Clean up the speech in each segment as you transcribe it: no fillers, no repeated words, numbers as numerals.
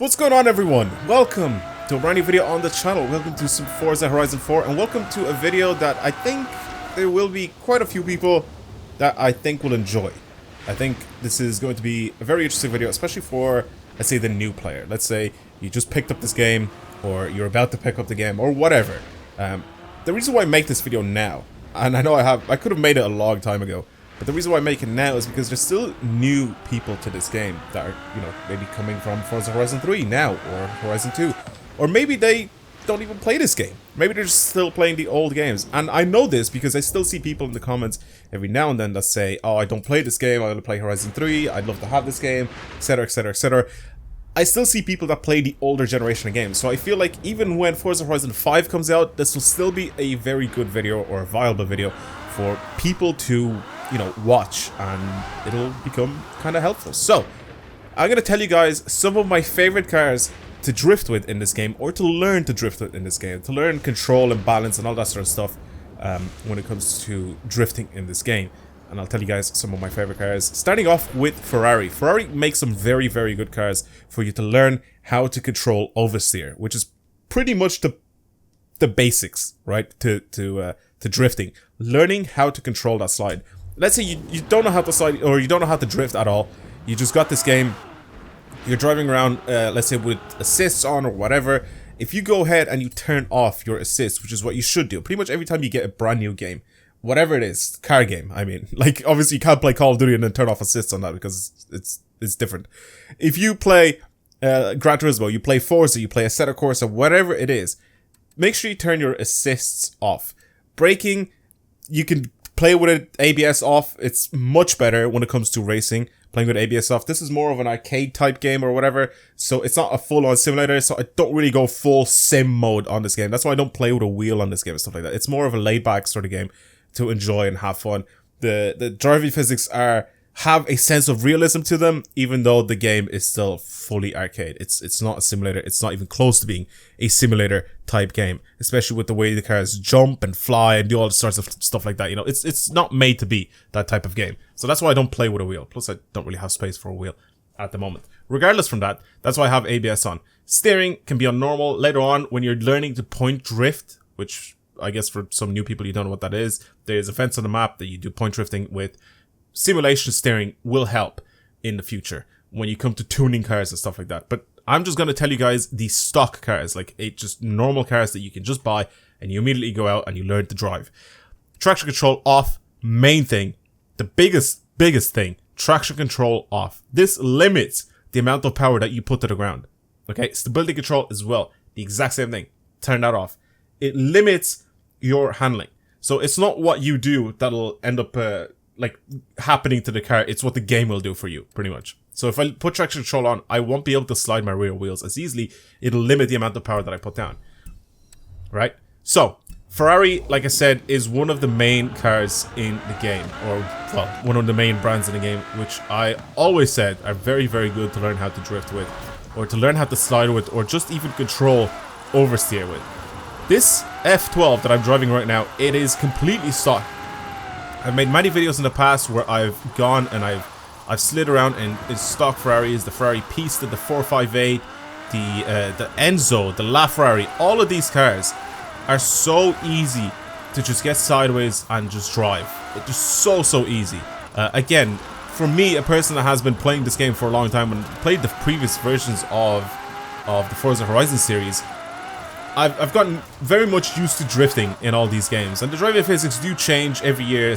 What's going on, everyone? Welcome to a brand new video on the channel. Welcome to some Forza Horizon 4, and welcome to a video that I think there will be quite a few people that I think will enjoy. I think this is going to be a very interesting video, especially for, let's say, the new player. Let's say you just picked up this game, or you're about to pick up the game, or whatever. The reason why I make this video now, and I know I could have made it a long time ago, but the reason why I make it now is because there's still new people to this game that are, maybe coming from Forza Horizon 3 now, or Horizon 2. Or maybe they don't even play this game. Maybe they're just still playing the old games. And I know this because I still see people in the comments every now and then that say, oh, I don't play this game, I only play Horizon 3, I'd love to have this game, etc, etc, etc. I still see people that play the older generation of games, so I feel like even when Forza Horizon 5 comes out, this will still be a very good video, or a viable video, for people to, watch, and it'll become kind of helpful. So, I'm going to tell you guys some of my favorite cars to drift with in this game, or to learn to drift with in this game, to learn control and balance and all that sort of stuff when it comes to drifting in this game. And I'll tell you guys some of my favorite cars, starting off with Ferrari. Ferrari makes some very, very good cars for you to learn how to control oversteer, which is pretty much the basics, right, to drifting. Learning how to control that slide. Let's say you don't know how to slide, or you don't know how to drift at all. You just got this game, you're driving around, let's say with assists on or whatever. If you go ahead and you turn off your assists, which is what you should do, pretty much every time you get a brand new game, whatever it is, car game, I mean, like, obviously you can't play Call of Duty and then turn off assists on that because it's different. If you play Gran Turismo, you play Forza, you play Assetto Corsa, whatever it is, make sure you turn your assists off. Braking, you can play with it ABS off. It's much better when it comes to racing, playing with ABS off. This is more of an arcade type game or whatever, so it's not a full-on simulator, so I don't really go full sim mode on this game. That's why I don't play with a wheel on this game and stuff like that. It's more of a laid-back sort of game to enjoy and have fun. The driving physics have a sense of realism to them, even though the game is still fully arcade. It's not a simulator. It's not even close to being a simulator type game, especially with the way the cars jump and fly and do all sorts of stuff like that. It's not made to be that type of game. So that's why I don't play with a wheel. Plus, I don't really have space for a wheel at the moment. Regardless from that, that's why I have ABS on. Steering can be on normal. Later on, when you're learning to point drift, which I guess for some new people you don't know what that is, there's events on the map that you do point drifting with. Simulation steering will help in the future when you come to tuning cars and stuff like that. But I'm just going to tell you guys the stock cars, like just normal cars that you can just buy and you immediately go out and you learn to drive. Traction control off, main thing. The biggest thing, traction control off. This limits the amount of power that you put to the ground. Okay, stability control as well, the exact same thing. Turn that off. It limits your handling. So it's not what you do that'll end up like happening to the car. It's what the game will do for you, pretty much. So if I put traction control on, I won't be able to slide my rear wheels as easily. It'll limit the amount of power that I put down. Right? So Ferrari, like I said, is one of the main cars in the game, or well, one of the main brands in the game, which I always said are very, very good to learn how to drift with, or to learn how to slide with, or just even control oversteer with. This F12 that I'm driving right now, it is completely stock. I've made many videos in the past where I've gone and I've slid around in stock Ferraris, the Ferrari Pista, the 458, the Enzo, the LaFerrari. All of these cars are so easy to just get sideways and just drive. It's just so easy. Again, for me, a person that has been playing this game for a long time and played the previous versions of the Forza Horizon series, I've gotten very much used to drifting in all these games, and the driving physics do change every year,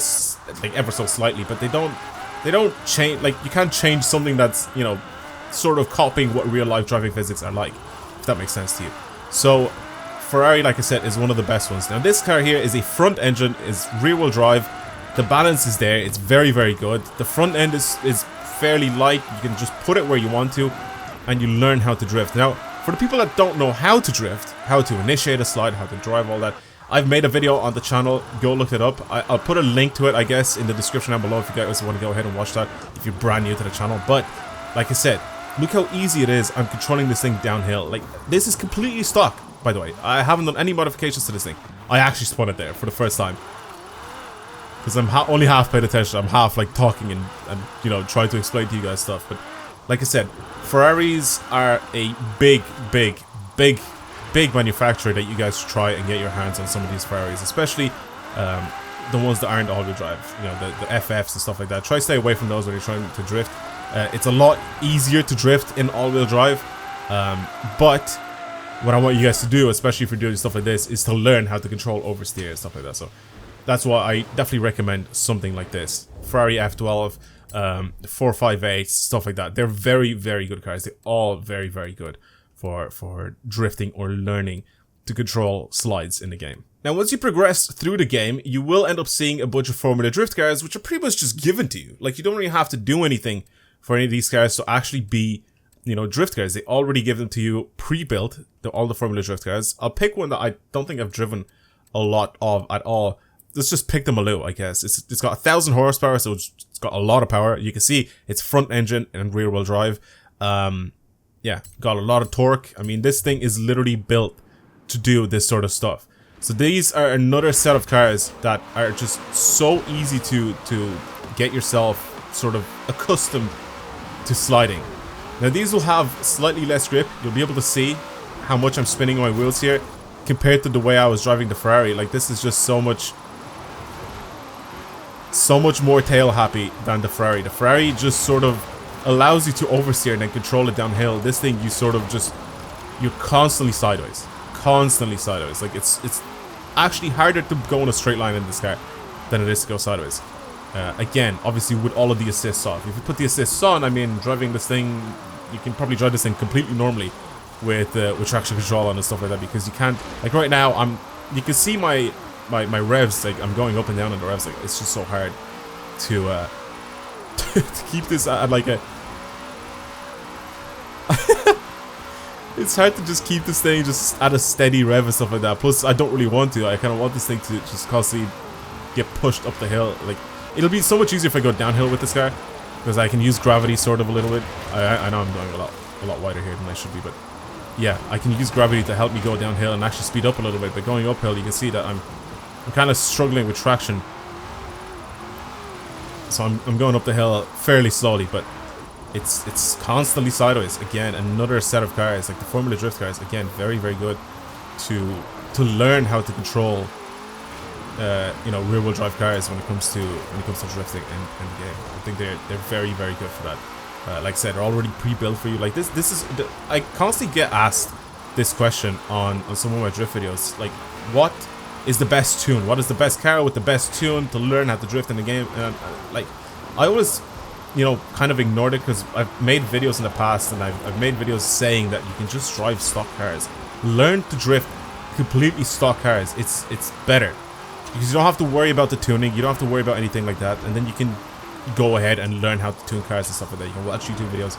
like ever so slightly, but they don't change. Like, you can't change something that's, sort of copying what real life driving physics are like, if that makes sense to you. So Ferrari, like I said, is one of the best ones. Now this car here is a front engine, is rear wheel drive. The balance is there. It's very, very good. The front end is fairly light. You can just put it where you want to, and you learn how to drift. Now, for the people that don't know how to drift, how to initiate a slide, how to drive, all that, I've made a video on the channel. Go look it up. I'll put a link to it, I guess, in the description down below if you guys want to go ahead and watch that if you're brand new to the channel. But, like I said, look how easy it is. I'm controlling this thing downhill. Like, this is completely stock, by the way. I haven't done any modifications to this thing. I actually spun it there for the first time, because I'm only half paid attention. I'm half, like, talking and trying to explain to you guys stuff. But Like I said, Ferraris are a big manufacturer that you guys should try and get your hands on some of these Ferraris, especially the ones that aren't all-wheel drive, you know, the FFs and stuff like that. Try to stay away from those when you're trying to drift. It's a lot easier to drift in all-wheel drive, but what I want you guys to do, especially if you're doing stuff like this, is to learn how to control oversteer and stuff like that. So that's why I definitely recommend something like this. Ferrari F12, 458, stuff like that. They're very good cars. They're all very good for drifting or learning to control slides in the game. Now, once you progress through the game, you will end up seeing a bunch of Formula Drift cars, which are pretty much just given to you. Like, you don't really have to do anything for any of these cars to actually be, you know, drift cars. They already give them to you pre-built, all the Formula Drift cars. I'll pick one that I don't think I've driven a lot of at all. Let's just pick the Maloo, I guess. It's got 1,000 horsepower, so it's got a lot of power. You can see it's front engine and rear wheel drive. Yeah, got a lot of torque. I mean, this thing is literally built to do this sort of stuff. So these are another set of cars that are just so easy to get yourself sort of accustomed to sliding. Now these will have slightly less grip. You'll be able to see how much I'm spinning my wheels here compared to the way I was driving the Ferrari. Like, this is just so much more tail happy than the Ferrari. The Ferrari just sort of allows you to oversteer and then control it downhill. This thing, you sort of just, you're constantly sideways. Like, it's actually harder to go in a straight line in this car than it is to go sideways. Again, obviously with all of the assists off. If you put the assists on, I mean, driving this thing, you can probably drive this thing completely normally with traction control on and stuff like that, because you can't, like right now, you can see my revs, like I'm going up and down on the revs, like it's just so hard to to keep this at like a it's hard to just keep this thing just at a steady rev and stuff like that. Plus, I don't really want to. I kind of want this thing to just constantly get pushed up the hill. Like, it'll be so much easier if I go downhill with this car, because I can use gravity sort of a little bit. I know I'm going a lot wider here than I should be, but yeah, I can use gravity to help me go downhill and actually speed up a little bit. But going uphill, you can see that I'm kind of struggling with traction. So I'm going up the hill fairly slowly, but it's constantly sideways. Again, another set of cars, like the Formula Drift cars, again, very good to learn how to control you know, rear wheel drive cars when it comes to drifting in the game. I think they're very good for that. Like I said, they're already pre-built for you. Like this is I constantly get asked this question on some of my drift videos, like, what is the best tune? What is the best car with the best tune to learn how to drift in the game? And like, I always, you know, kind of ignored it, because I've made videos in the past, and I've made videos saying that you can just drive stock cars. Learn to drift completely stock cars. It's better, because you don't have to worry about the tuning. You don't have to worry about anything like that, and then you can go ahead and learn how to tune cars and stuff like that. You can watch YouTube videos,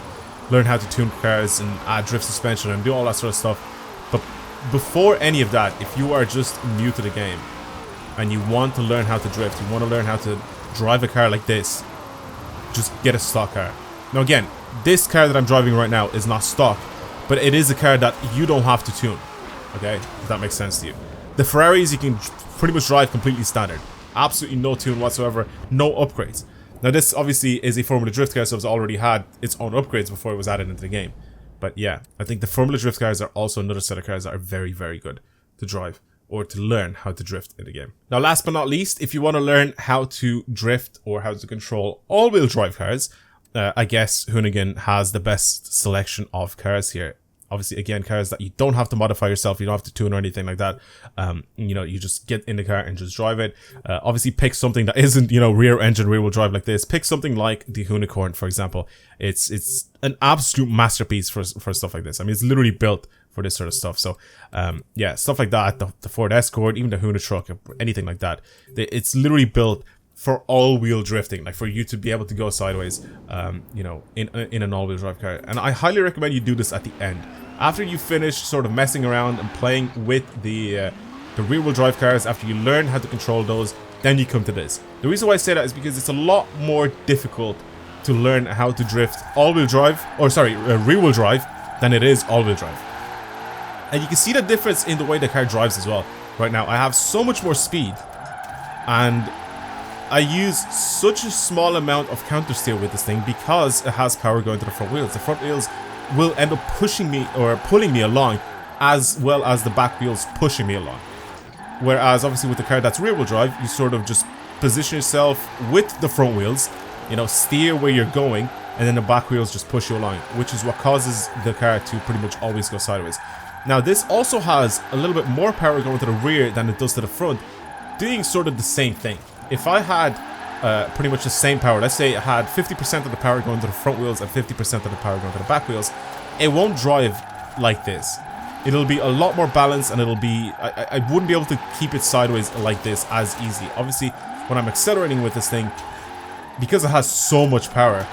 learn how to tune cars and add drift suspension and do all that sort of stuff. But before any of that, if you are just new to the game and you want to learn how to drift, you want to learn how to drive a car like this, just get a stock car. Now again, this car that I'm driving right now is not stock, but it is a car that you don't have to tune. Okay, if that makes sense to you. The Ferraris you can pretty much drive completely standard. Absolutely no tune whatsoever, no upgrades. Now this obviously is a Formula Drift car, so it's already had its own upgrades before it was added into the game. But yeah, I think the Formula Drift cars are also another set of cars that are very good to drive, or to learn how to drift in the game. Now last but not least, if you want to learn how to drift or how to control all-wheel drive cars, I guess Hoonigan has the best selection of cars here. Obviously, again, cars that you don't have to modify yourself, you don't have to tune or anything like that. You know, you just get in the car and just drive it. Obviously, pick something that isn't, you know, rear engine, rear wheel drive like this. Pick something like the Hoonicorn, for example. It's an absolute masterpiece for stuff like this. I mean, it's literally built for this sort of stuff. So, yeah, stuff like that, the Ford Escort, even the Hoona truck, anything like that. It's literally built for all-wheel drifting, like for you to be able to go sideways, you know, in an all-wheel drive car. And I highly recommend you do this at the end. After you finish sort of messing around and playing with the rear-wheel drive cars, after you learn how to control those, then you come to this. The reason why I say that is because it's a lot more difficult to learn how to drift all-wheel drive, or sorry, rear-wheel drive, than it is all-wheel drive. And you can see the difference in the way the car drives as well. Right now, I have so much more speed, and I use such a small amount of counter steer with this thing because it has power going to the front wheels. The front wheels will end up pushing me or pulling me along, as well as the back wheels pushing me along. Whereas obviously with the car that's rear wheel drive, you sort of just position yourself with the front wheels, you know, steer where you're going, and then the back wheels just push you along, which is what causes the car to pretty much always go sideways. Now this also has a little bit more power going to the rear than it does to the front, doing sort of the same thing. If I had pretty much the same power, let's say I had 50% of the power going to the front wheels and 50% of the power going to the back wheels, it won't drive like this. It'll be a lot more balanced, and it'll be, I wouldn't be able to keep it sideways like this as easy. Obviously, when I'm accelerating with this thing, because it has so much power,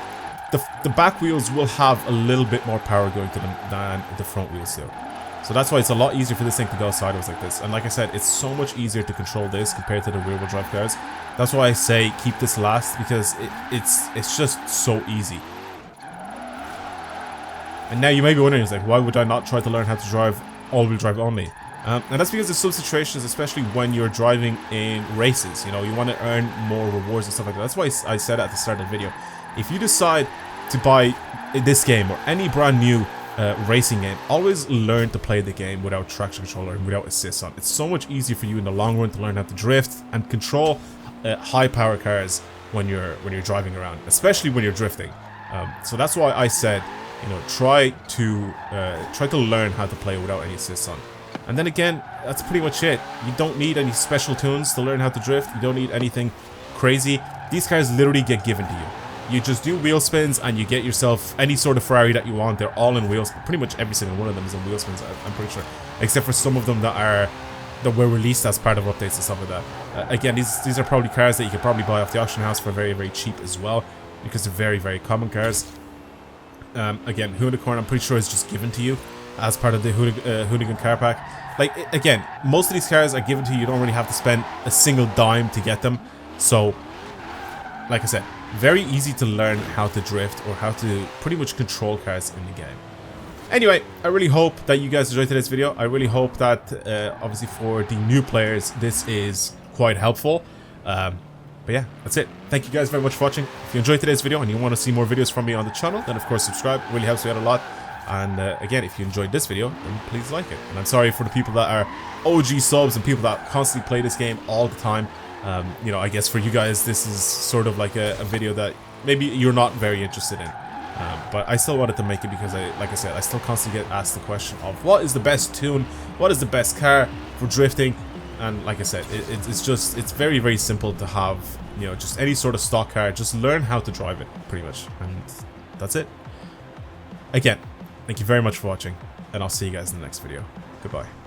the back wheels will have a little bit more power going to them than the front wheels do. So that's why it's a lot easier for this thing to go sideways like this. And like I said, it's so much easier to control this compared to the rear wheel drive cars. That's why I say keep this last, because it's just so easy. And now you may be wondering, it's like, why would I not try to learn how to drive all-wheel drive only? And that's because there's some situations, especially when you're driving in races, you know, you want to earn more rewards and stuff like that. That's why I said at the start of the video, if you decide to buy this game or any brand new racing game, always learn to play the game without traction control or without assist on. It's so much easier for you in the long run to learn how to drift and control high power cars when you're driving around, especially when you're drifting. So that's why I said, you know, try to learn how to play without any assists on. And then again, that's pretty much it. You don't need any special tunes to learn how to drift. You don't need anything crazy. These cars literally get given to you. You just do wheel spins and you get yourself any sort of Ferrari that you want. They're all in wheels. Pretty much every single one of them is in wheel spins, I'm pretty sure. Except for some of them that were released as part of updates and stuff like that. Again, these are probably cars that you could probably buy off the auction house for very, very cheap as well, because they're very, very common cars. Again, Hoonicorn, I'm pretty sure is just given to you as part of the Hoonigan car pack. Like, again, most of these cars are given to you. You don't really have to spend a single dime to get them. So, like I said, very easy to learn how to drift or how to pretty much control cars in the game. Anyway, I really hope that you guys enjoyed today's video. I really hope that, obviously for the new players, this is quite helpful. But yeah, that's it. Thank you guys very much for watching. If you enjoyed today's video and you want to see more videos from me on the channel, then of course subscribe. It really helps me out a lot. And again, if you enjoyed this video, then please like it. And I'm sorry for the people that are OG subs and people that constantly play this game all the time. You know, I guess for you guys, this is sort of like a video that maybe you're not very interested in. But I still wanted to make it because, like I said, I still constantly get asked the question of what is the best tune, what is the best car for drifting. And like I said, it's very, very simple to have, you know, just any sort of stock car. Just learn how to drive it, pretty much. And that's it. Again, thank you very much for watching, and I'll see you guys in the next video. Goodbye.